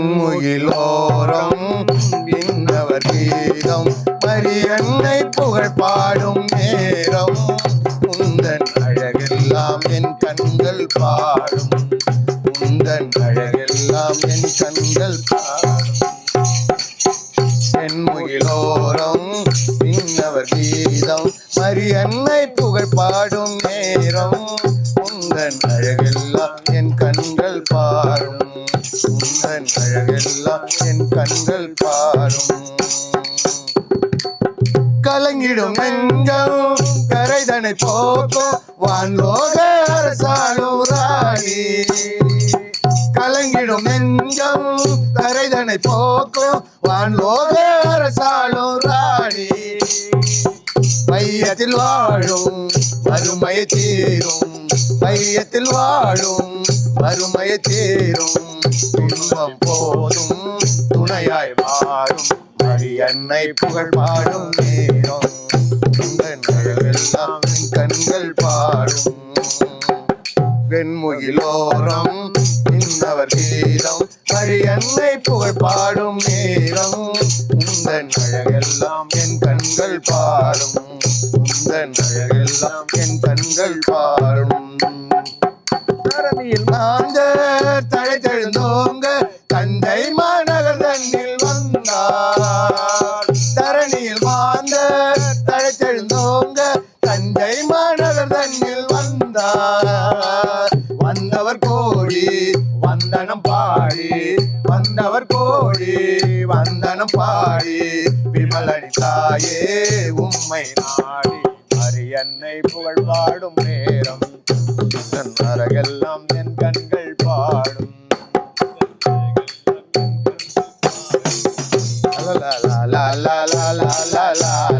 முகிலோரம் விண்ணவர் கீதம் மரியன்னை புகழ் பாடும் நேரம் உந்தன் அழகெல்லாம் என் கண்கள் பாடும் உந்தன் அழகெல்லாம் என் கண்கள் பாடும் முகிலோரம் விண்ணவர் கீதம் மரியன்னை புகழ் பாடும் நேரம் உந்தன் அழகெல்லாம் என் கண்கள் பாடும் உந்தன் அழகெல்லாம் என் கண்கள் பாடும் கலங்கிடும் நெஞ்சம் கரைதனை போக்கும் வான்லோக அரசாளும் ராணி கலங்கிடும் நெஞ்சம் கரைதனை போக்கும் வான்லோக அரசாளும் ராணி பையத்தில் வாழும் வறுமையை தீரும் பையத்தில் வாழும் வறுமையை தீரும் துன்பம் போதும் துணையாய் மாறும் மரியன்னை புகழ் பாடும் நேரம் உந்தன் அழகெல்லாம் கண்கள் பாடும் வெண்முகிலோரம் இன்னவர் கீதம் மரியன்னை புகழ் பாடும் நேரம் உந்தன் அழகெல்லாம் என் கண்கள் பாடும் உந்தன் அழகெல்லாம் என் கண்கள் பாடும் தரணியில் நாங்க தழைத்தெழுந்தோங்க தந்தை மாநகர் தன்னில் வந்தார் தரணியில் மாந்த தழைத்தெழுந்தோங்க தந்தை மாநகர் தன்னில் வந்தார் வந்தவர் கோடி வந்தனம் பாடி வந்தவர் கோடி வந்தனம் பாடி விமலனி தாயே உம்மை நாடி மரியன்னை புகழ் பாடும் நேரம் அழகெல்லாம் என் கண்கள் பாடும் la la la la la la la la